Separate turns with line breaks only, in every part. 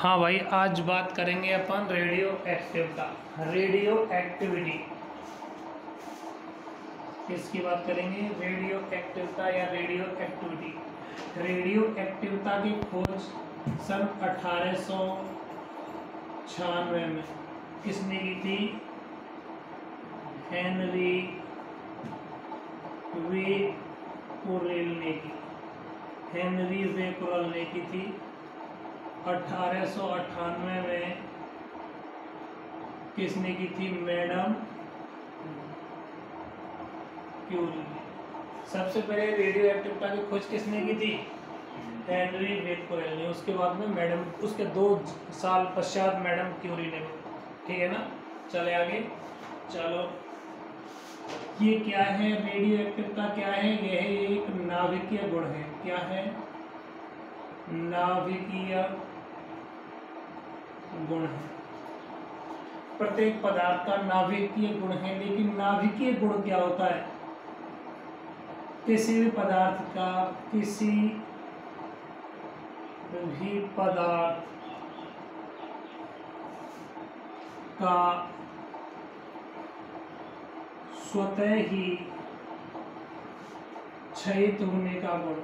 हाँ भाई, आज बात करेंगे अपन रेडियो एक्टिवता, रेडियो एक्टिविटी। इसकी बात करेंगे, रेडियो एक्टिवता या रेडियो एक्टिविटी। रेडियो एक्टिवता की खोज सन 1896 में किसने की थी? हेनरी बेकुरेल ने की। हेनरी बेकुरेल ने की थी 1898 में। किसने की थी? मैडम क्यूरी ने। सबसे पहले रेडियो एक्टिवता की खोज किसने की थी? हेनरी बेकुरेल ने। उसके बाद में मैडम, उसके 2 साल पश्चात मैडम क्यूरी ने। ठीक है ना, चले आगे। चलो, ये क्या है? रेडियो एक्टिवता क्या है? यह एक नाभिकीय गुण है। क्या है? नाभिकीय गुण है। प्रत्येक पदार्थ का नाभिकीय गुण है। लेकिन नाभिकीय गुण क्या होता है? किसी भी पदार्थ का, किसी भी पदार्थ का स्वतः ही क्षयित होने का गुण।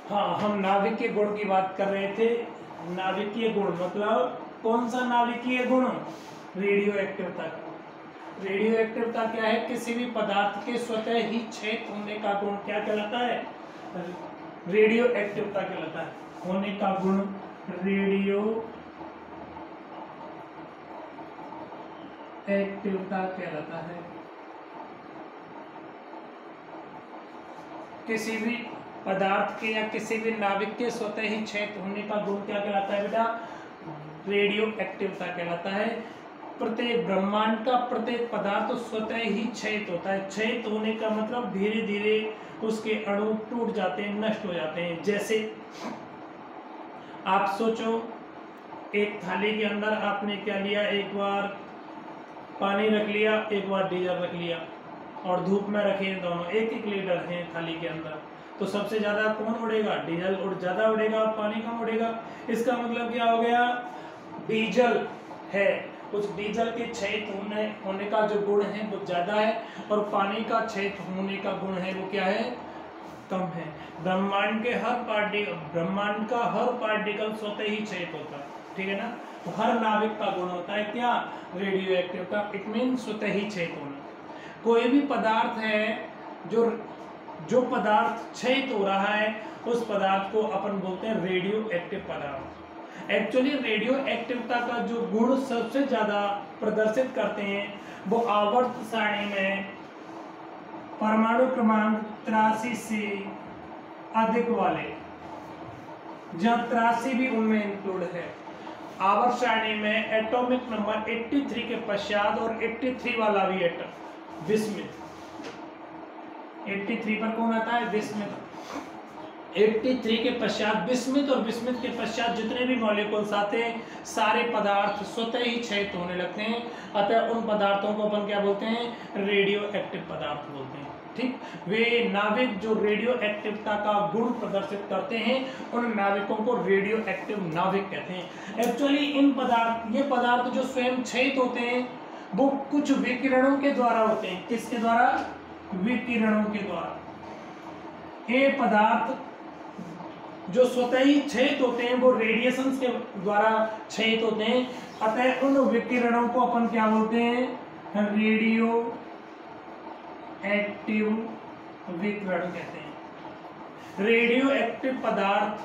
हाँ, हम नाभिकीय गुण की बात कर रहे थे। नाभिकीय गुण मतलब कौन सा नाभिकीय गुण? रेडियो एक्टिवता का। रेडियो एक्टिवता क्या है? किसी भी पदार्थ के स्वतः ही क्षयित होने का गुण क्या कहलाता है? रेडियो एक्टिवता कहलाता है। होने का गुण रेडियो एक्टिवता कहलाता है। किसी भी पदार्थ के या किसी भी नाभिक के स्वतः ही क्षयित होने का गुण क्या कहलाता है बेटा? रेडियो एक्टिवता कहलाता है। प्रत्येक ब्रह्मांड का प्रत्येक पदार्थ स्वतः ही क्षयित होता है। क्षयित होने का मतलब धीरे धीरे उसके अणु टूट जाते हैं, नष्ट हो जाते हैं। जैसे आप सोचो, एक थाली के अंदर आपने क्या लिया? एक बार पानी रख लिया, एक बार डीजल रख लिया, और धूप में रखे दोनों 1-1 लीटर हैं थाली के अंदर। तो सबसे ज्यादा कौन उड़ेगा? डीजल और ज्यादा उड़ेगा, पानी कम उड़ेगा। इसका मतलब क्या हो गया? डीजल है, उस डीजल के क्षयित होने का जो गुण है वो ज्यादा है, और पानी का क्षयित होने का गुण है वो क्या है? कम है। ब्रह्मांड का हर पार्टिकल स्वतः ही क्षयित होता है। ठीक है ना? तो हर नाभिक का गुण होता है क्या? रेडियो एक्टिव का। इट मीन स्वतः ही क्षयित होना। कोई भी पदार्थ है जो पदार्थ क्षयित हो रहा है, उस पदार्थ को अपन बोलते हैं रेडियो एक्टिव पदार्थ। एक्चुअली रेडियो एक्टिवता का जो गुण सबसे ज्यादा प्रदर्शित करते हैं वो आवर्त सारणी में परमाणु क्रमांक 83 से अधिक वाले, जहां 83 भी उनमें इंक्लूड है। आवर्त सारणी में एटॉमिक नंबर 83 के पश्चात, और 83 वाला भी एटम विस्मित। 83 पर कौन आता है? विस्मित। 83 के पश्चात विस्मित, और विस्मित के पश्चात जितने भी मॉलिक्यूल्स आते हैं सारे पदार्थ स्वतः ही क्षयित होने लगते हैं। अतः उन पदार्थों को अपन क्या बोलते हैं? रेडियो एक्टिव पदार्थ बोलते हैं। ठीक, वे नाभिक जो रेडियो एक्टिवता का गुण प्रदर्शित करते हैं, उन नाभिकों को रेडियो एक्टिव नाभिक कहते हैं। एक्चुअली ये पदार्थ जो स्वयं क्षयित होते हैं वो कुछ विकिरणों के द्वारा होते हैं। किसके द्वारा? विकिरणों के द्वारा। ये पदार्थ जो स्वतः ही क्षयित होते हैं वो रेडिएशंस के द्वारा क्षयित होते हैं। अतः उन विकिरणों को अपन क्या बोलते हैं? रेडियो एक्टिव विकिरण कहते हैं। रेडियो एक्टिव पदार्थ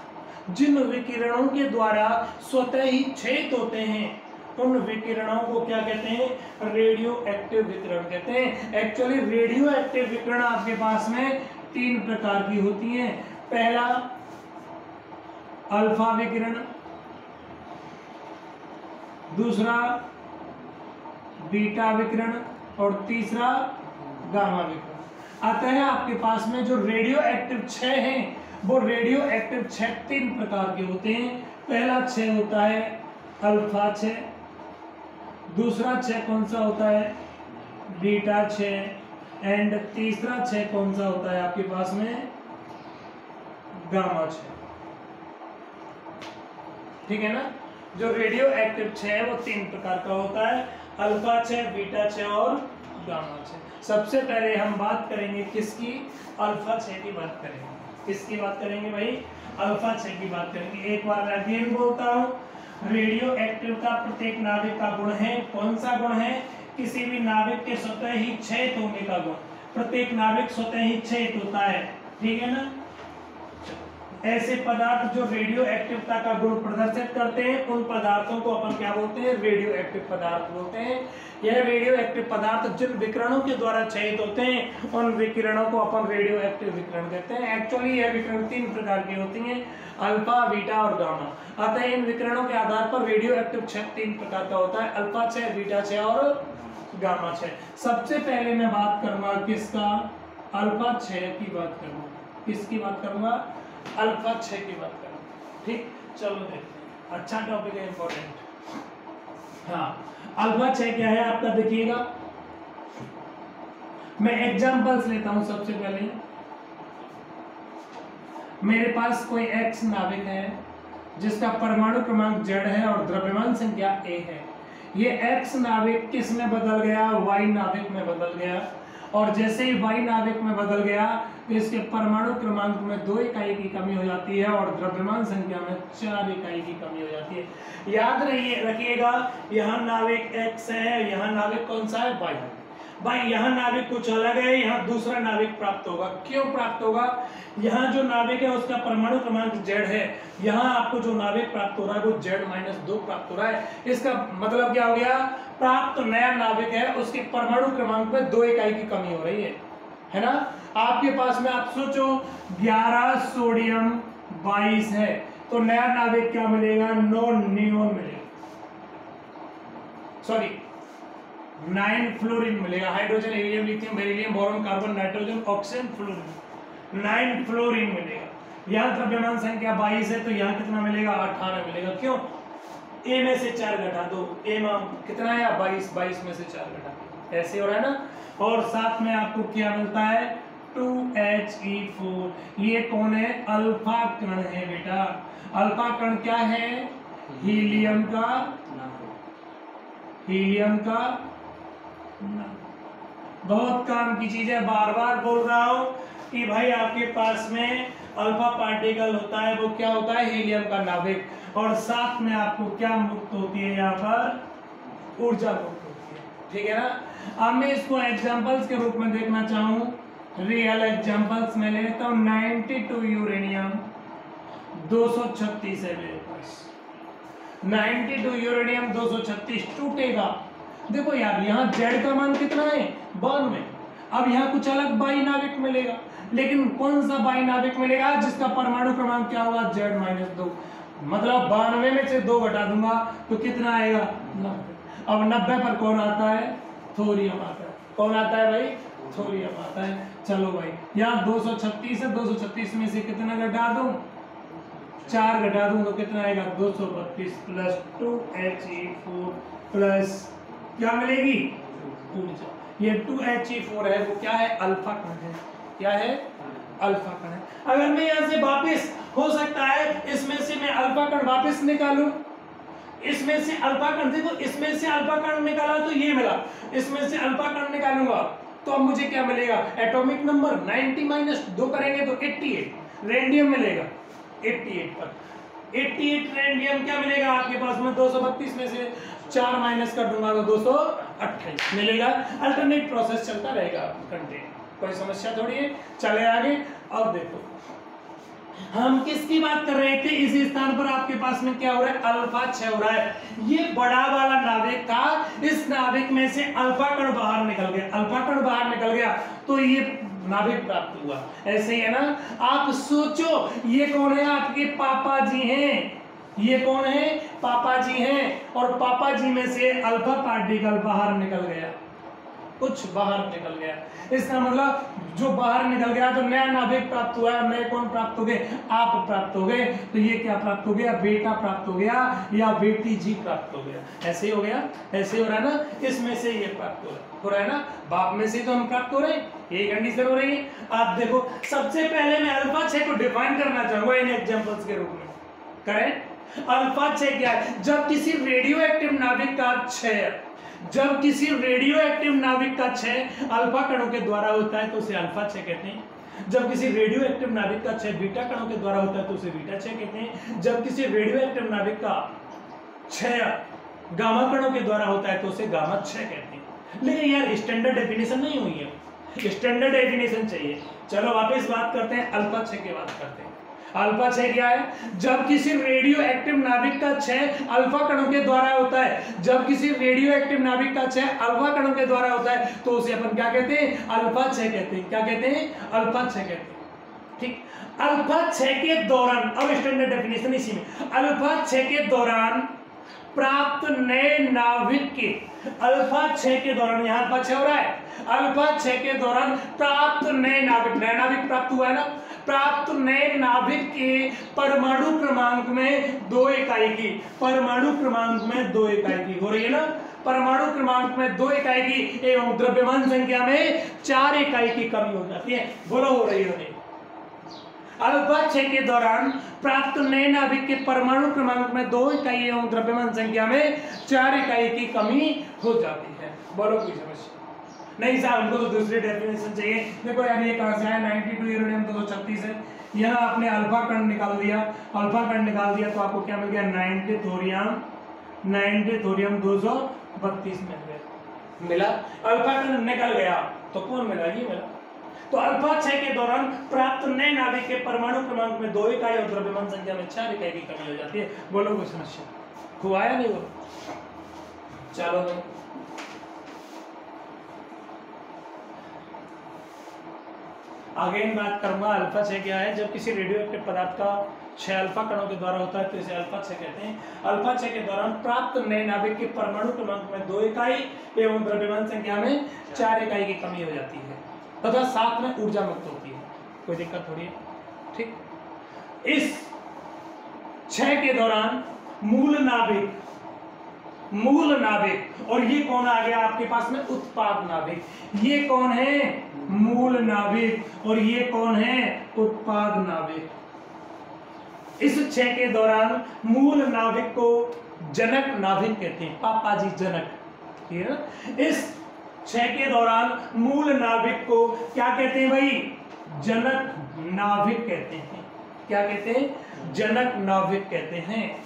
जिन विकिरणों के द्वारा स्वतः ही क्षयित होते हैं, उन विकिरणों को क्या कहते हैं? रेडियो एक्टिव विकिरण कहते हैं। एक्चुअली रेडियो एक्टिव विकिरण आपके पास में 3 प्रकार की होती हैं। पहला अल्फा विकिरण, दूसरा बीटा विकिरण, और तीसरा गामा विकिरण। अतः आपके पास में जो रेडियो एक्टिव 6 हैं वो रेडियो एक्टिव 6 3 प्रकार के होते हैं। पहला 6 होता है अल्फा 6, दूसरा 6 कौन सा होता है? बीटा 6 एंड तीसरा 6 कौन सा होता है आपके पास में, गामा 6। ठीक है ना। जो रेडियो एक्टिव 6 है वो 3 प्रकार का होता है, अल्फा 6, बीटा 6 और गामा 6। सबसे पहले हम बात करेंगे किसकी, अल्फा 6 की बात करेंगे। किसकी बात करेंगे भाई, अल्फा 6 की बात करेंगे। एक बार अगेन बोलता हूं, रेडियो एक्टिव का प्रत्येक नाभिक का गुण है, कौन सा गुण है, किसी भी नाभिक के स्वतः ही क्षय होने का गुण। प्रत्येक नाभिक स्वतः ही क्षय होता है, ठीक है ना। ऐसे पदार्थ जो रेडियो एक्टिवता का गुण प्रदर्शित करते हैं उन पदार्थों को अपन क्या बोलते हैं, रेडियो एक्टिव पदार्थ बोलते हैं। यह रेडियो एक्टिव पदार्थ जिन विकिरणों के द्वारा क्षयित होते हैं उन विकिरणों को अपन रेडियो एक्टिव विकिरण कहते हैं। एक्चुअली यह विकिरण 3 प्रकार की होती हैं, अल्फा, बीटा और गामा। अतः इन विकिरणों के आधार पर रेडियो एक्टिव क्षय 3 प्रकार का होता है, अल्फा 6, बीटा 6 और गामा 6। सबसे पहले मैं बात करूंगा किसका, अल्फा 6 की बात करूंगा। किसकी बात करूंगा, अल्फा 6 की बात करूंगा। ठीक, चलो देखते हैं, अच्छा टॉपिक है, इंपॉर्टेंट। हाँ, अल्फा 6 क्या है आपका, देखिएगा मैं एग्जांपल्स लेता हूं। सबसे पहले मेरे पास कोई एक्स नाभिक है जिसका परमाणु क्रमांक Z है और द्रव्यमान संख्या A है। ये एक्स नाभिक किस में बदल गया, वाई नाभिक में बदल गया। और जैसे ही वाई नाभिक में बदल गया तो इसके परमाणु क्रमांक में 2 इकाई की कमी हो जाती है और द्रव्यमान संख्या में 4 इकाई की कमी हो जाती है। याद रखिएगा, यहाँ नाभिक x है, यहाँ नाभिक कौन सा है, वाई। भाई यहाँ नाभिक कुछ अलग है, यहाँ दूसरा नाभिक प्राप्त होगा। क्यों प्राप्त होगा, यहाँ जो नाभिक है उसका परमाणु क्रमांक Z है, यहाँ आपको जो नाभिक प्राप्त हो रहा है वो Z-2 प्राप्त हो रहा है। इसका मतलब क्या हो गया, प्राप्त नया नाभिक है उसके परमाणु क्रमांक में 2 इकाई की कमी हो रही है ना। आपके पास में आप सोचो 11 सोडियम 22 है तो नया नाभिक क्या मिलेगा, 9 नियोन मिलेगा, सॉरी 9 फ्लोरीन मिलेगा। Hydrogen, helium, lithium, beryllium, boron, carbon, nitrogen, oxygen, fluorine, 9 fluorine मिलेगा। यहाँ द्रव्यमान संख्या 22 है तो यहाँ कितना मिलेगा, 18 मिलेगा। क्यों, ए में से 4 घटा दो, ए में कितना है 22 में से 4 घटा दो, ऐसे हो रहा है ना। और साथ में आपको क्या मिलता है, 2He4। ये कौन है, अल्फा कण है बेटा। अल्फा कण क्या है, हीलियम का बहुत काम की चीज है। बार बार बोल रहा हूं कि भाई आपके पास में अल्फा पार्टिकल होता है, वो क्या होता है, हीलियम का नाभिक, और साथ में आपको क्या मुक्त होती है, यहाँ पर ऊर्जा मुक्त होती है। ठीक है ना। अब मैं इसको एग्जांपल्स के रूप में देखना चाहूं, रियल एग्जांपल्स में लेता हूं। 92 यूरेनियम 236 है मेरे पास, 92 यूरेनियम 236 टूटेगा। देखो यार यहाँ Z का मान कितना है, 92। अब यहाँ कुछ अलग बाई नाभिक मिलेगा, लेकिन कौन सा बाई नाभिक मिलेगा जिसका परमाणु क्रमांक क्या होगा, Z-2। मतलब 92 में से 2 घटा दूंगा तो कितना आएगा, 90। अब 90 पर कौन आता है, थोरियम आता है। कौन आता है भाई, थोरियम आता है। चलो भाई यहाँ 236 है, 236 में से कितना घटा दूं, 4 घटा दूं तो कितना आएगा, 232 प्लस 2He4 प्लस क्या मिलेगी, ऊर्जा। ये 2He4 है, वो क्या है, अल्फा कण है। क्या है, अल्फा कण है। अगर मैं यहाँ से वापस, हो सकता है इसमें से मैं अल्फा कण वापस निकालूं, इसमें से अल्फा कण, देखो इसमें से अल्फा कण निकाला तो ये मिला, इसमें से अल्फा कण निकालूंगा तो अब मुझे क्या मिलेगा, एटॉमिक नंबर 90 माइनस 2 करेंगे तो 88 रेडियम मिलेगा। 88 पर 88 रेडियम क्या मिलेगा आपके पास में, 232 में से 4 माइनस कर दूंगा तो 228 मिलेगा। अल्टरनेट प्रोसेस चलता रहेगा कंटेंट, कोई समस्या थोड़ी है। चले आगे। अब देखो हम किसकी बात कर रहे थे, इस स्थान पर आपके पास में क्या हो रहा है, अल्फा 6 हो रहा है। ये बड़ा वाला नाभिक था, इस नाभिक में से अल्फा कण बाहर निकल गया, अल्फा कण बाहर निकल गया तो ये नाभिक प्राप्त हुआ। ऐसे ही है ना। आप सोचो ये कौन है, आपके पापा जी हैं, ये कौन है, पापा जी हैं, और पापा जी में से अल्फा पार्टिकल बाहर निकल गया कुछ बाहर निकल गया। इसका मतलब जो बाहर निकल गया तो नया नाभिक प्राप्त हुआ, नए कौन प्राप्त हो गए? आप प्राप्त हो गए। तो ये क्या प्राप्त हो गया? बेटा प्राप्त हो गया या बेटी जी प्राप्त हो गया। ऐसे ही हो गया, ऐसे हो रहा है ना, इसमें से ये प्राप्त हो रहा है ना, बाप में से तो हम प्राप्त हो रहे हैं, ये कंडीशन हो रही है। आप देखो, सबसे पहले मैं अल्फा 6 को डिफाइन करना चाहूंगा इन एग्जांपल्स के रूप में। करें, अल्फा 6 क्या है? जब किसी रेडियो एक्टिव नाभिक का क्षय, जब किसी रेडियो एक्टिव नाभिक का क्षय अल्फा कणों के द्वारा होता है तो उसे अल्फा 6 कहते हैं। जब किसी रेडियो एक्टिव नाभिक का क्षय बीटा कणों के द्वारा होता है तो उसे बीटा 6 कहते हैं। जब किसी रेडियो एक्टिव नाभिक का क्षय गामा कणों के द्वारा होता है तो उसे गामा 6 कहते हैं। लेकिन यार स्टैंडर्ड डेफिनेशन नहीं हुई है, स्टैंडर्ड डेफिनेशन चाहिए। चलो वापस बात करते हैं, अल्फा 6 की बात करते हैं। अल्फा 6 क्या है? जब किसी रेडियो एक्टिव नाभिक का क्षय अल्फा कणों के द्वारा होता है, जब किसी रेडियो एक्टिव नाभिक का क्षय अल्फा कणों के द्वारा होता है तो उसे अपन क्या कहते हैं? अल्फा 6 कहते हैं। क्या कहते हैं? अल्फा 6 कहते हैं। ठीक, अल्फा 6 के दौरान, अब स्टैंडर्ड डेफिनेशन इसी में, अल्फा 6 के दौरान प्राप्त नए नाभिक के, अल्फा 6 के दौरान, यहां अल्फा 6 हो रहा है, अल्फा 6 के दौरान प्राप्त नए नाभिक, नया नाभिक प्राप्त हुआ है ना, प्राप्त नए नाभिक के परमाणु क्रमांक में 2 इकाई की, परमाणु क्रमांक में 2 इकाई की हो रही है ना, परमाणु क्रमांक में 2 इकाई की एवं द्रव्यमान संख्या में 4 इकाई की कमी हो जाती है। बोलो हो रही है। अल्फा 6 के दौरान प्राप्त नए नाभिक के परमाणु क्रमांक में 2 इकाई एवं द्रव्यमान संख्या में 4 इकाई की कमी हो जाती है। बोलो कोई समस्या? नहीं साहब, हमको तो दूसरी डेफिनेशन चाहिए। देखो यार, ये कहां से आया? 92 यूरेनियम 236 है। यहाँ आपने अल्फा कण निकाल दिया, अल्फा कण निकाल दिया तो आपको क्या मिल गया? 90 थोरियम 232 मिल गया। मिला? अल्फा कण निकल गया तो कौन मिला? ये मिला। तो अल्फा 6 के दौरान प्राप्त नए नाभिक के परमाणु क्रमांक में 2 इकाई और द्रव्यमान संख्या में 4 इकाई की कमी हो जाती है। बोलो कोई समस्या? हुआ या नहीं हुआ? चलो भाई, अगेन बात करूंगा। अल्फा 6 क्या है? जब किसी रेडियो एक्टिव पदार्थ का क्षय अल्फा कणों के द्वारा होता है तो इसे अल्फा 6 कहते हैं। अल्फा 6 के दौरान प्राप्त नए नाभिक के परमाणु क्रमांक में 2 इकाई एवं द्रव्यमान संख्या में 4 इकाई की कमी हो जाती है तथा साथ में ऊर्जा मुक्त होती है। कोई दिक्कत थोड़ी है। ठीक, इस 6 के दौरान मूल नाभिक, और ये कौन आ गया आपके पास में? उत्पाद नाभिक। ये कौन है? मूल नाभिक। और ये कौन है? उत्पाद नाभिक। इस 6 के दौरान मूल नाभिक को जनक नाभिक कहते हैं। पापा जी जनक, ठीक है ना? इस 6 के दौरान मूल नाभिक को क्या कहते हैं भाई? जनक नाभिक कहते हैं। क्या कहते हैं? जनक नाभिक कहते हैं।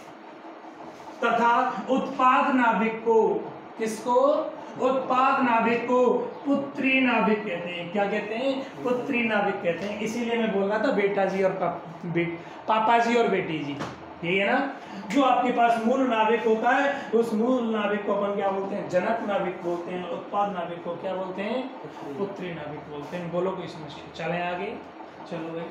तथा उत्पाद नाभिक को, किसको? उत्पाद नाभिक को पुत्री नाभिक कहते हैं। क्या कहते हैं? पुत्री नाभिक कहते हैं। इसीलिए मैं बोल रहा था बेटा जी और पापा जी और बेटी जी, यही है ना? जो आपके पास मूल नाभिक होता है उस मूल नाभिक को अपन क्या बोलते हैं? जनक नाभिक बोलते हैं। उत्पाद नाभिक को क्या बोलते हैं? पुत्री नाभिक बोलते हैं। बोलो कोई समस्या? चलें आगे। चलो भाई,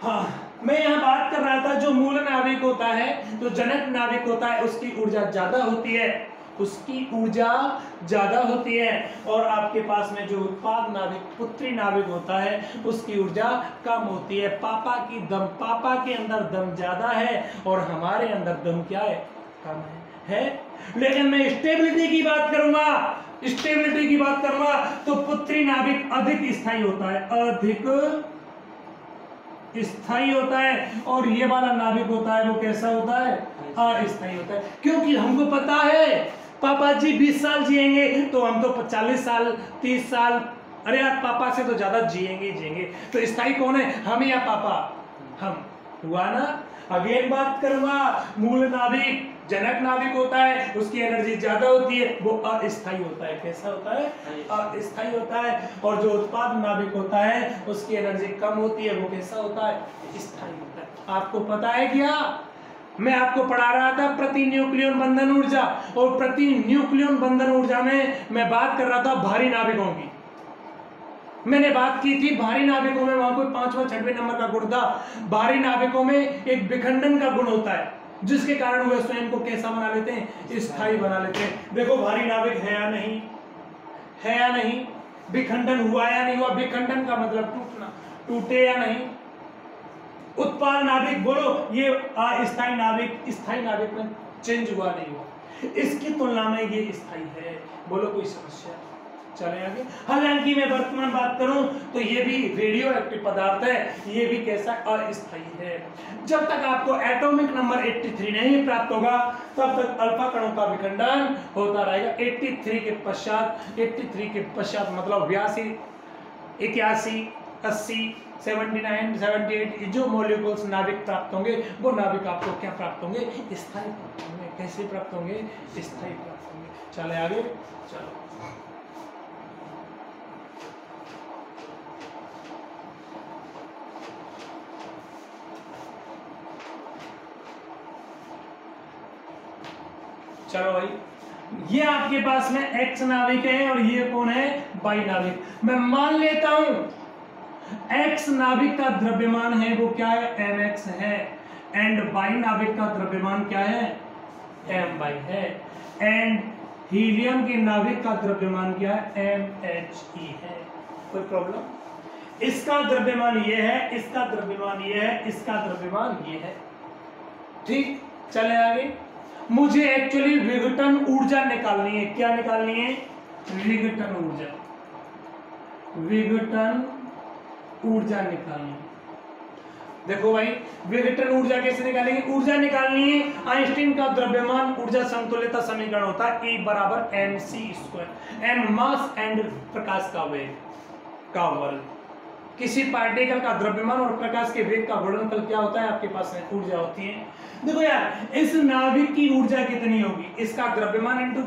हाँ, मैं यहाँ बात कर रहा था जो मूल नाभिक होता है, जो जनक नाभिक होता है, उसकी ऊर्जा ज्यादा होती है, उसकी ऊर्जा ज्यादा होती है। और आपके पास में जो उत्पाद नाभिक, पुत्री नाभिक होता है, उसकी ऊर्जा कम होती है। पापा के अंदर दम ज्यादा है और हमारे अंदर दम क्या है? कम है। लेकिन मैं स्टेबिलिटी की बात करूंगा, तो पुत्री नाभिक अधिक स्थायी होता है, अधिक स्थायी होता है। और ये वाला नाभिक होता है, वो कैसा होता है? अस्थायी होता है। क्योंकि हमको पता है पापा जी 20 साल जिएंगे तो हम तो 40 साल 30 साल, अरे यार पापा से तो ज्यादा जिएंगे। तो स्थायी कौन है? हम या पापा? हम। हुआ ना? अगेन बात करूंगा, मूल नाभिक जनक नाभिक होता है, उसकी एनर्जी ज्यादा होती है, वो अस्थायी होता है। कैसा होता है? अस्थायी होता है। और जो उत्पाद नाभिक होता है उसकी एनर्जी कम होती है, वो कैसा होता है? स्थायी होता है। आपको पता है क्या? मैं आपको पढ़ा रहा था प्रति न्यूक्लियन बंधन ऊर्जा, और प्रति न्यूक्लियन बंधन ऊर्जा में मैं बात कर रहा था भारी नाभिकों की। मैंने बात की थी भारी नाभिकों में, वहां कोई 5वां 6वें नंबर का गुण था। भारी नाभिकों में एक विखंडन का गुण होता है, जिसके कारण वे स्वयं को कैसा बना लेते हैं? स्थायी बना लेते हैं। देखो भारी नाभिक है या नहीं? है या नहीं, विखंडन हुआ या नहीं हुआ, विखंडन का मतलब टूटना, टूटे या नहीं। उत्पाद नाभिक बोलो, ये अस्थायी नाभिक स्थायी नाभिक में चेंज हुआ नहीं हुआ, इसकी तुलना में ये स्थायी है। बोलो कोई समस्या? चले आगे। हालांकि मैं वर्तमान बात करूं तो ये भी रेडियो एक्टिव पदार्थ है, ये भी कैसा अस्थायी है। जब तक आपको एटॉमिक नंबर 83 नहीं प्राप्त होगा तब तक अल्फा कणों का विखंडन होता रहेगा। 83 के पश्चात मतलब 82, 81, 80, 79, 78 जो मॉलिक्यूल्स नाभिक प्राप्त होंगे वो नाभिक आपको क्या प्राप्त होंगे? स्थायी प्राप्त होंगे। कैसे प्राप्त होंगे? स्थायी प्राप्त होंगे। चले आगे। चलो चलो भाई, ये आपके पास में एक्स नाभिक है और ये कौन है? वाई नाभिक। मैं मान लेता हूं एक्स नाभिक का द्रव्यमान है वो क्या है? mx है, एंड वाई नाभिक का द्रव्यमान क्या है? my है, एंड हीलियम के नाभिक का द्रव्यमान क्या है? mhe है। कोई प्रॉब्लम? इसका द्रव्यमान ये है, इसका द्रव्यमान ये है, इसका द्रव्यमान ये है। ठीक, चले आगे। मुझे एक्चुअली विघटन ऊर्जा निकालनी है। क्या निकालनी है? विघटन ऊर्जा, विघटन ऊर्जा निकालनी है। देखो भाई, विघटन ऊर्जा कैसे निकालेंगे? ऊर्जा निकालनी है, आइंस्टीन का द्रव्यमान ऊर्जा समतुल्यता समीकरण होता है E बराबर mc², m मास एंड प्रकाश का वेग का वर्ग। किसी पार्टिकल का द्रव्यमान और प्रकाश के वेग का गुणनफल क्या होता है? आपके पास में ऊर्जा होती है। देखो यार, इस नाभिक की ऊर्जा कितनी होगी? इसका द्रव्यमान इंटू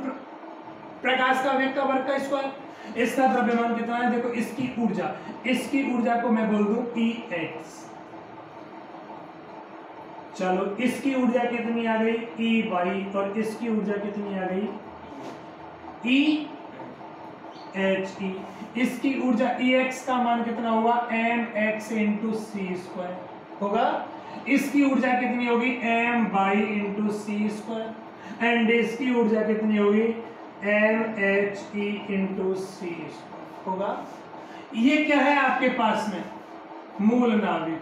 प्रकाश का वेग का वर्ग का स्क्वायर। इसका द्रव्यमान कितना है? देखो इसकी ऊर्जा को मैं बोल दूं Ex। चलो, इसकी ऊर्जा कितनी आ गई? Ey, और इसकी ऊर्जा कितनी आ गई? Ehe। इसकी ऊर्जा Ex का मान कितना हुआ? mx इंटू c² होगा। इसकी ऊर्जा कितनी होगी? my इंटू c², एंड इसकी ऊर्जा कितनी होगी? mhe इंटू c² होगा। ये क्या है आपके पास में? मूल नाभिक।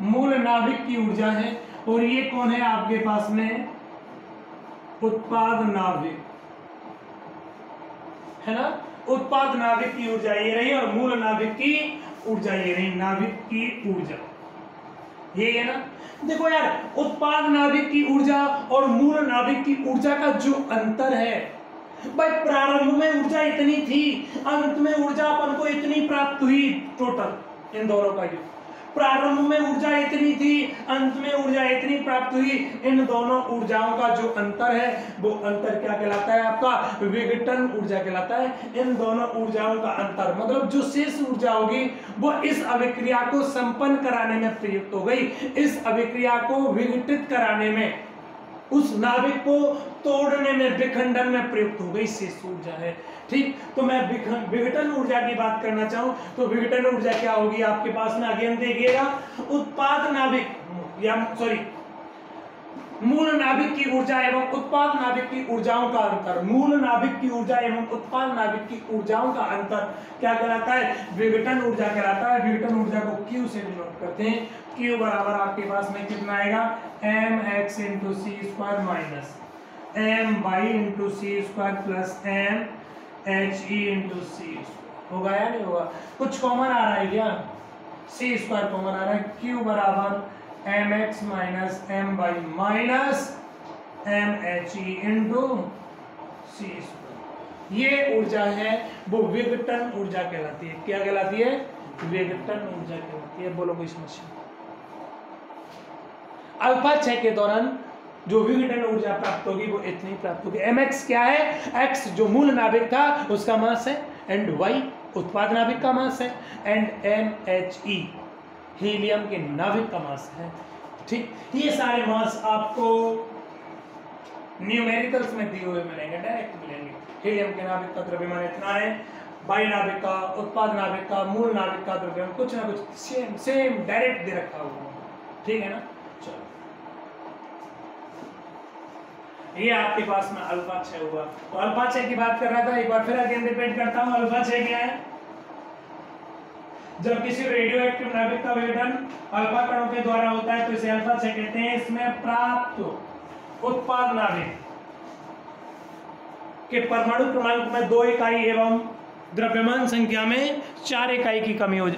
मूल नाभिक की ऊर्जा है, और ये कौन है आपके पास में? उत्पाद नाभिक है ना। उत्पाद नाभिक की ऊर्जा ये रही और मूल नाभिक की ऊर्जा ये रही। नाभिक की ऊर्जा ये है ना। देखो यार, उत्पाद नाभिक की ऊर्जा और मूल नाभिक की ऊर्जा का जो अंतर है भाई, प्रारंभ में ऊर्जा इतनी थी, अंत में ऊर्जा अपन को इतनी प्राप्त हुई। टोटल इन दोनों का जो प्रारंभ में ऊर्जा इतनी थी, अंत में ऊर्जा इतनी प्राप्त हुई। इन दोनों ऊर्जाओं का जो अंतर है वो अंतर क्या कहलाता है? आपका विघटन ऊर्जा कहलाता है। इन दोनों ऊर्जाओं का अंतर मतलब जो शेष ऊर्जा होगी वो इस अभिक्रिया को संपन्न कराने में प्रयुक्त हो गई, इस अभिक्रिया को विघटित कराने में, उस नाभिक को तोड़ने में, विखंडन में प्रयुक्त हो गई शेष ऊर्जा है। ठीक, तो मैं विघटन ऊर्जा की बात करना चाहूं तो विघटन ऊर्जा क्या होगी आपके पास में? अगेन देखिएगा, उत्पाद नाभिक या सॉरी मूल नाभिक की ऊर्जा एवं उत्पाद नाभिक की ऊर्जाओं का अंतर, मूल नाभिक की ऊर्जा एवं उत्पाद नाभिक की ऊर्जाओं का अंतर क्या कहलाता है? विघटन ऊर्जा कहलाता है। विघटन ऊर्जा को Q से डिनोट करते हैं। Q बराबर आपके पास में कितना आएगा? mx into c² minus my into c² plus mhe into c²। होगा या नहीं होगा? कुछ कॉमन आ रहा है क्या? c² कॉमन आ रहा है। Q बराबर mx minus my minus mhe into c²। ये ऊर्जा है वो विघटन ऊर्जा कहलाती है। क्या कहलाती है? विघटन ऊर्जा कहलाती है। बोलो कोई समस्या? अल्फा 6 के दौरान जो विघटन ऊर्जा प्राप्त होगी वो इतनी प्राप्त होगी। mx क्या है? x जो मूल नाभिक था उसका मास है, एंड y उत्पाद नाभिक का मास है, एंड mhe हीलियम के नाभिक का मास है। ठीक, ये सारे मास आपको न्यूमेरिकल्स में दिए हुए मिलेंगे, डायरेक्ट मिलेंगे। हीलियम के नाभिक का द्रव्यमान इतना है, वाई नाभिक का, उत्पाद नाभिक का, मूल नाभिक का द्रव्यमान कुछ ना कुछ सेम डायरेक्ट दे रखा हुआ। ठीक है ना। चलो, ये आपके पास में अल्फा 6 हुआ। तो अल्फा 6 की बात कर रहा था, एक बार फिर अगेन रिपीट करता हूं। अल्फा 6 क्या है? जब किसी रेडियो एक्टिव नाभिक का विघटन अल्फा कणों के द्वारा होता है तो इसे अल्फा 6 कहते हैं। इसमें प्राप्त उत्पाद नाभिक के परमाणु क्रमांक में 2 इकाई एवं द्रव्यमान संख्या में 4 इकाई की कमी हो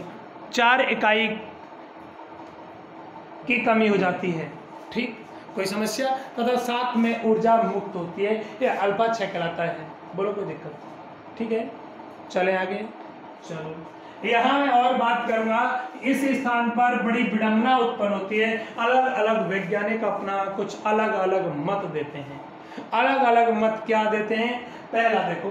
4 इकाई की कमी हो जाती है। ठीक, कोई समस्या? तथा साथ में ऊर्जा मुक्त होती है। ये अल्फा 6 कहलाता है। बोलो कोई दिक्कत? ठीक है, चले आगे। चलो, यहाँ मैं और बात करूंगा। इस स्थान पर बड़ी विडंबना उत्पन्न होती है। अलग अलग वैज्ञानिक अपना कुछ अलग अलग मत देते हैं। अलग अलग मत क्या देते हैं? पहला देखो,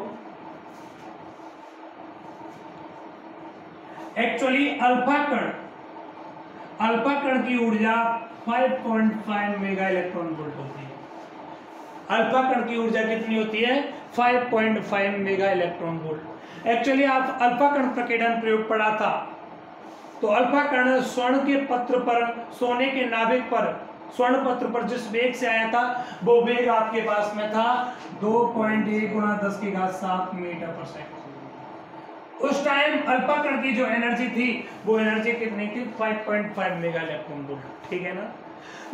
एक्चुअली अल्फा कण की ऊर्जा 5.5 मेगा इलेक्ट्रॉन वोल्ट होती है। अल्फा कण की ऊर्जा कितनी होती है? 5.5 मेगा इलेक्ट्रॉन वोल्ट। एक्चुअली आप अल्फा कण प्रकीर्णन प्रयोग पढ़ा था, तो अल्फा कण स्वर्ण के पत्र पर, सोने के नाभिक पर, स्वर्ण पत्र पर जिस वेग से आया था वो वेग आपके पास में था 2.1 × 10⁷ मीटर पर सेकंड। उस टाइम अल्फा कण की जो एनर्जी थी वो एनर्जी कितनी थी? 5.5 मेगा इलेक्ट्रॉन वोल्ट। ठीक है ना?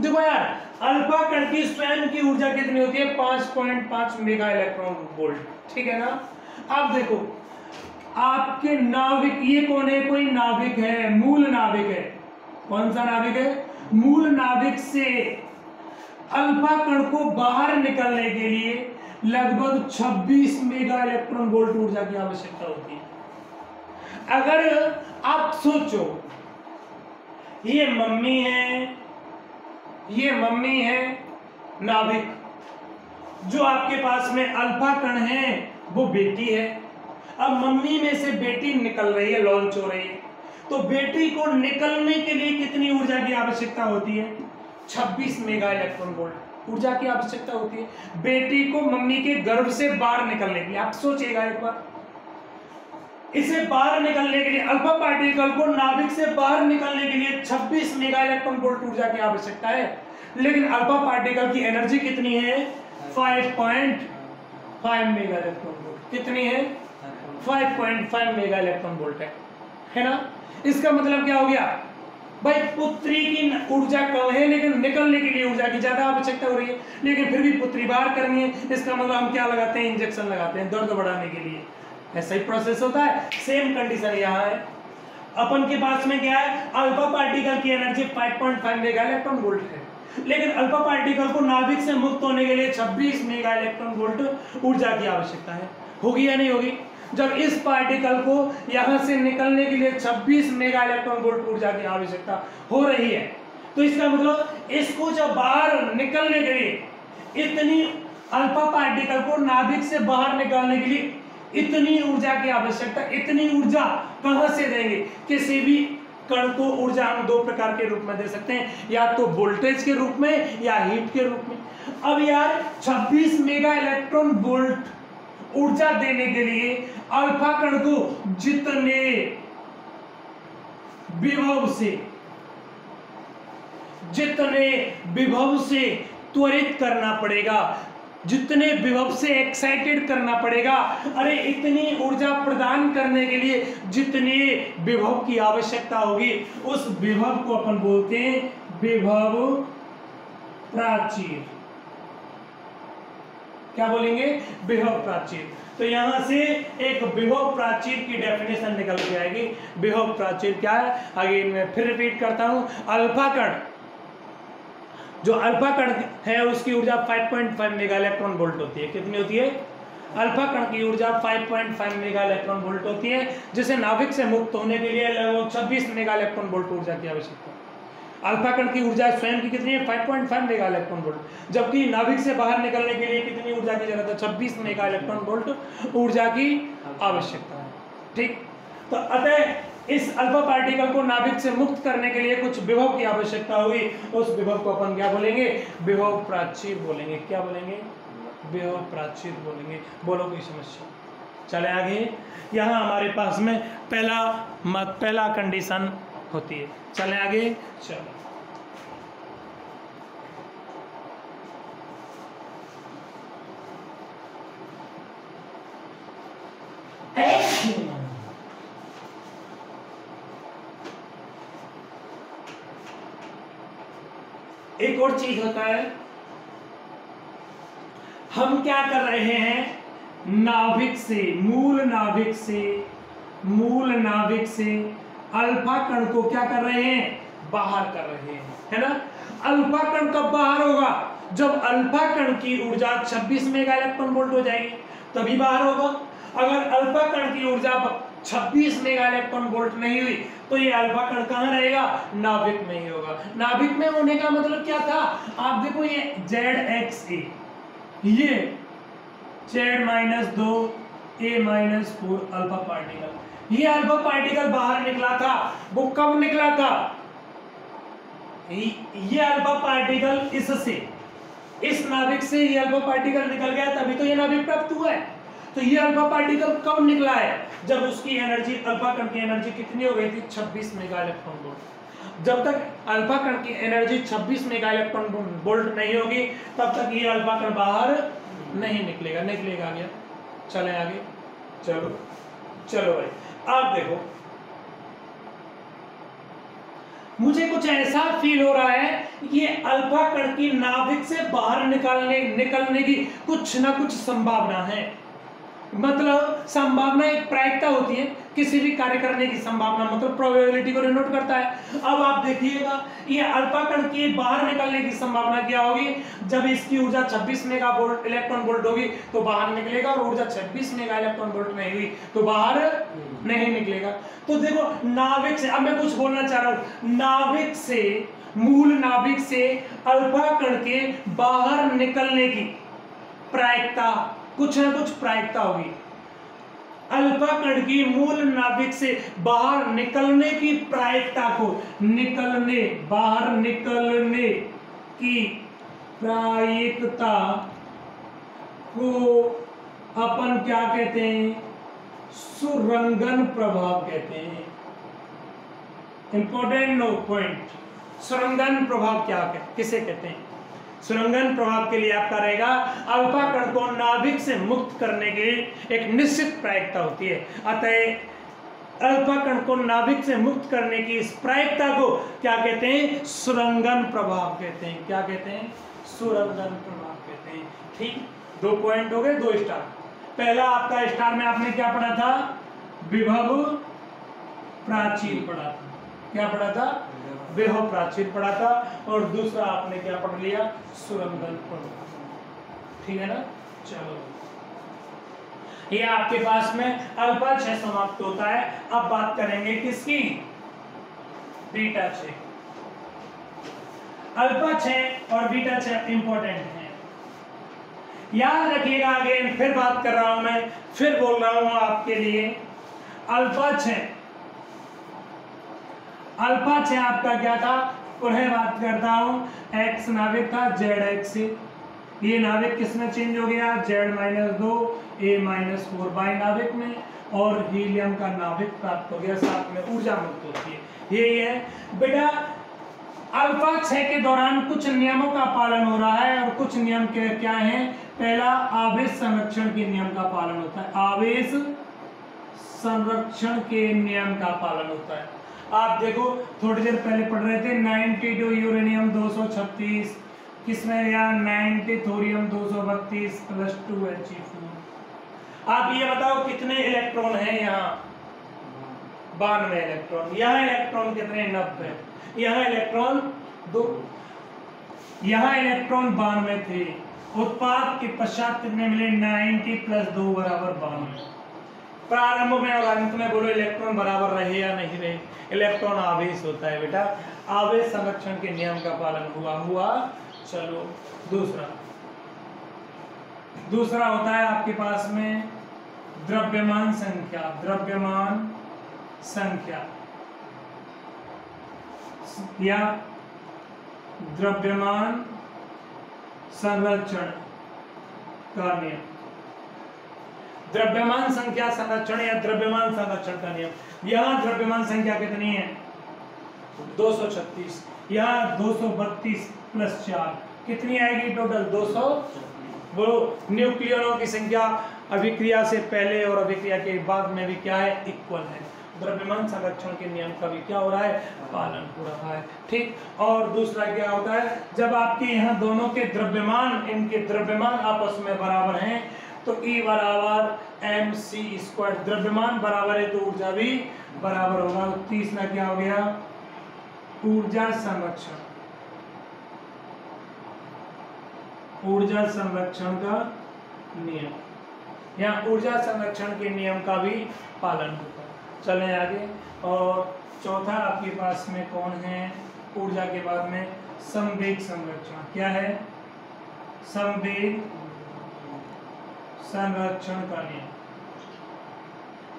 देखो यार, अल्फा कण की स्वयं की ऊर्जा कितनी होती है? 5.5 मेगा इलेक्ट्रॉन वोल्ट। ठीक है ना? अब देखो, आपके नाभिक, ये कौन है? कोई नाभिक है, मूल नाभिक है। कौन सा नाभिक है? मूल नाभिक से अल्फा कण को बाहर निकलने के लिए लगभग 26 मेगा इलेक्ट्रॉन वोल्ट ऊर्जा की आवश्यकता होती है। अगर आप सोचो, ये मम्मी है नाभिक, जो आपके पास में अल्फा कण है वो बेटी है। अब मम्मी में से बेटी निकल रही है, लॉन्च हो रही है, तो बेटी को निकलने के लिए कितनी ऊर्जा की आवश्यकता होती है? 26 मेगा इलेक्ट्रॉन वोल्ट ऊर्जा की आवश्यकता होती है बेटी को मम्मी के गर्भ से बाहर निकलने के लिए। आप सोचिएगा एक बार, इसे बाहर निकलने के लिए, अल्फा पार्टिकल को नाभिक से बाहर निकलने के लिए 26 मेगा इलेक्ट्रॉन वोल्ट ऊर्जा की आवश्यकता है। लेकिन अल्फा पार्टिकल की एनर्जी कितनी है? 5.5 मेगा इलेक्ट्रॉन वोल्ट। कितनी है? 5.5 मेगा इलेक्ट्रॉन वोल्ट है ना? इसका मतलब क्या हो गया भाई? पुत्री की ऊर्जा कम है लेकिन निकलने के लिए ऊर्जा की ज्यादा आवश्यकता हो रही है, लेकिन फिर भी पुत्री बाहर करनी है। इसका मतलब हम क्या लगाते हैं? इंजेक्शन लगाते हैं दर्द बढ़ाने के लिए। ऐसा ही प्रोसेस होता है। सेम कंडीशन यहाँ है। अपन के पास में क्या है? अल्फा पार्टिकल की एनर्जी 5.5 मेगा इलेक्ट्रॉन वोल्ट है, लेकिन अल्फा पार्टिकल को नाभिक से मुक्त होने के लिए 26 मेगा इलेक्ट्रॉन वोल्ट ऊर्जा की आवश्यकता है। होगी या नहीं होगी? जब इस पार्टिकल को यहां से निकलने के लिए 26 मेगा इलेक्ट्रॉन वोल्ट ऊर्जा की आवश्यकता हो रही है, तो इसका मतलब इसको जब बाहर निकलने के लिए इतनी, अल्फा पार्टिकल को नाभिक से बाहर निकालने के लिए इतनी ऊर्जा की आवश्यकता, इतनी ऊर्जा कहां से देंगे? किसी भी कण को ऊर्जा हम 2 प्रकार के रूप में दे सकते हैं, या तो वोल्टेज के रूप में या हीट के रूप में। अब यार 26 मेगा इलेक्ट्रॉन वोल्ट ऊर्जा देने के लिए अल्फा कण को जितने विभव से त्वरित करना पड़ेगा, जितने विभव से एक्साइटेड करना पड़ेगा, अरे इतनी ऊर्जा प्रदान करने के लिए जितने विभव की आवश्यकता होगी, उस विभव को अपन बोलते हैं विभव प्राचीर। क्या बोलेंगे? विभव प्राचीर। तो यहां से एक विभव प्राचीर की डेफिनेशन निकल के आएगी। विभव प्राचीर क्या है? आगे मैं फिर रिपीट करता हूं। अल्फा कण, जो अल्फा कण है उसकी ऊर्जा 5.5 मेगा इलेक्ट्रॉन वोल्ट होती है। कितनी होती है? अल्फा कण की ऊर्जा 5.5 मेगा इलेक्ट्रॉन वोल्ट होती है, जिसे नाभिक से मुक्त होने के लिए लगभग 26 मेगा इलेक्ट्रॉन वोल्ट ऊर्जा की आवश्यकता है। अल्फा कण की ऊर्जा स्वयं की कितनी है? 5.5 मेगा इलेक्ट्रॉन वोल्ट, जबकि नाभिक से बाहर निकलने के लिए कितनी ऊर्जा की जरूरत है? 26 मेगा इलेक्ट्रॉन वोल्ट ऊर्जा की आवश्यकता है। ठीक, तो अतः इस अल्फा पार्टिकल को नाभिक से मुक्त करने के लिए कुछ विभव की आवश्यकता होगी। उस विभव को अपन क्या बोलेंगे? विभव प्राचीर बोलेंगे। क्या बोलेंगे? विभव प्राचीर बोलेंगे। बोलो कोई समस्या? चले आगे। यहाँ हमारे पास में पहला कंडीशन होती है। चले आगे। चलो, एक और चीज होता है, हम क्या कर रहे हैं, नाभिक से मूल नाभिक से अल्फा कण को क्या कर रहे हैं, बाहर कर रहे हैं, है ना। अल्फा कण कब बाहर होगा, जब अल्फा कण की ऊर्जा 26 मेगा इलेक्ट्रॉन वोल्ट हो जाएगी, तभी बाहर होगा। अगर अल्फा कण की ऊर्जा 26 मेगा इलेक्ट्रॉन वोल्ट नहीं हुई तो ये अल्फा कण कहां रहेगा, नाभिक में ही होगा। नाभिक में होने का मतलब क्या था, आप देखो ये ZXA, ये Z-2 A-4 अल्फा पार्टिकल, ये अल्फा पार्टिकल बाहर निकला था। वो कब निकला था, ये अल्फा पार्टिकल इससे, इस नाभिक से ये अल्फा पार्टिकल निकल गया, तभी तो ये नाभिक प्राप्त हुआ है। तो ये अल्फा पार्टिकल कब निकला है, जब उसकी एनर्जी, अल्फा कण की एनर्जी कितनी हो गई थी, 26 मेगा इलेक्ट्रॉन वोल्ट। जब तक अल्फा कण की एनर्जी 26 मेगा इलेक्ट्रॉन वोल्ट नहीं होगी, तब तक ये अल्फा कण बाहर नहीं निकलेगा। आगे चले, आगे चलो भाई, आप देखो, मुझे कुछ ऐसा फील हो रहा है, ये अल्फा कण की नाभिक से बाहर निकलने की कुछ ना कुछ संभावना है। मतलब संभावना एक प्रायिकता होती है, किसी भी कार्य करने की संभावना, मतलब प्रोबेबिलिटी को डिनोट करता है। अब आप देखिएगा, ये अल्फा कण की बाहर निकलने की संभावना क्या होगी, जब इसकी ऊर्जा 26 मेगा वोल्ट इलेक्ट्रॉन वोल्ट होगी तो बाहर निकलेगा, और ऊर्जा 26 मेगा इलेक्ट्रॉन वोल्ट नहीं हुई तो बाहर नहीं निकलेगा। तो देखो, नाभिक से, अब मैं कुछ बोलना चाह रहा हूं, नाभिक से, मूल नाभिक से अल्फा कण के बाहर निकलने की प्रायिकता, कुछ ना कुछ प्रायिकता होगी। अल्फा कण की मूल नाभिक से बाहर निकलने की प्रायिकता को, बाहर निकलने की प्रायिकता को अपन क्या कहते हैं, सुरंगन प्रभाव कहते हैं। इंपॉर्टेंट नो पॉइंट, सुरंगन प्रभाव किसे कहते हैं। सुरंगन प्रभाव के लिए आपका रहेगा, अल्फा कण को नाभिक से मुक्त करने की एक निश्चित प्रायिकता होती है। अतः अल्फा कण को नाभिक से मुक्त करने की इस प्रायिकता को क्या कहते हैं, सुरंगन प्रभाव कहते हैं। क्या कहते हैं, सुरंगन प्रभाव कहते हैं। ठीक, 2 पॉइंट हो गए, 2 स्टार। पहला आपका स्टार में आपने क्या पढ़ा था, विभव प्राचीर पढ़ा था। क्या पढ़ा था, विभव प्राचीर पढ़ा था। और दूसरा आपने क्या पढ़ लिया, सुरंगन प्रभाव। ठीक है ना। चलो, ये आपके पास में अल्फा 6 समाप्त होता है। अब बात करेंगे किसकी, बीटा 6। अल्फा 6 और बीटा 6 इंपॉर्टेंट है, याद रखिएगा। अगेन फिर बात कर रहा हूं मैं, फिर बोल रहा हूं आपके लिए, अल्फा 6 आपका क्या था, पुनः बात करता हूं, एक्स नाभिक था, ZX, ये नाभिक किसमें चेंज हो गया, Z-2 A-4 बाई नाभिक में, और हीलियम का नाभिक प्राप्त हो गया, साथ में ऊर्जा मुक्त होती है। यही है बेटा, अल्फा 6 के दौरान कुछ नियमों का पालन हो रहा है, और कुछ नियम के क्या हैं। पहला, आवेश संरक्षण के नियम का पालन होता है। आवेश संरक्षण के नियम का पालन होता है। आप देखो, थोड़ी देर पहले पढ़ रहे थे, 92 यूरेनियम 236, किसमें या 90 थोरियम 232 + 2 He4। आप ये बताओ कितने इलेक्ट्रॉन हैं यहाँ, 92 इलेक्ट्रॉन। यहाँ इलेक्ट्रॉन कितने, 90। यहाँ इलेक्ट्रॉन 2, यहाँ इलेक्ट्रॉन 92 थे। उत्पाद के पश्चात कितने मिले, 90 + 2 = 92। प्रारंभ में और अंत में बोलो, इलेक्ट्रॉन बराबर रहे या नहीं रहे, इलेक्ट्रॉन आवेश होता है बेटा। आवेश संरक्षण के नियम का पालन हुआ। चलो, दूसरा होता है आपके पास में द्रव्यमान संख्या या द्रव्यमान संरक्षण का नियम। द्रव्यमान संख्या संरक्षण या द्रव्यमान संरक्षण का नियम। यहाँ द्रव्यमान संख्या कितनी है, 236। यहाँ 232 + 4 कितनी आएगी, टोटल 200। वो न्यूक्लियनों की संख्या अभिक्रिया से पहले और अभिक्रिया के बाद में भी क्या है, इक्वल है। द्रव्यमान संरक्षण के नियम का भी क्या हो रहा है, पालन हो रहा है। ठीक, और दूसरा क्या होता है, जब आपके यहाँ दोनों के द्रव्यमान, इनके द्रव्यमान आपस में बराबर हैं तो E बराबर mc², द्रव्यमान बराबर है तो ऊर्जा भी बराबर होगा। तीसरा क्या हो गया, ऊर्जा संरक्षण, ऊर्जा संरक्षण का नियम, यहाँ ऊर्जा संरक्षण के नियम का भी पालन होता है। चलें आगे। और चौथा आपके पास में कौन है, ऊर्जा के बाद में संवेग संरक्षण। क्या है, संवेग संरक्षण का नियम।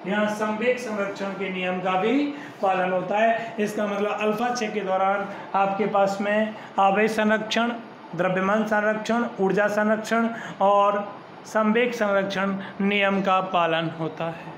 यहाँ संवेग संरक्षण के नियम का भी पालन होता है। इसका मतलब अल्फा क्षय के दौरान आपके पास में आवेश संरक्षण, द्रव्यमान संरक्षण, ऊर्जा संरक्षण और संवेग संरक्षण नियम का पालन होता है।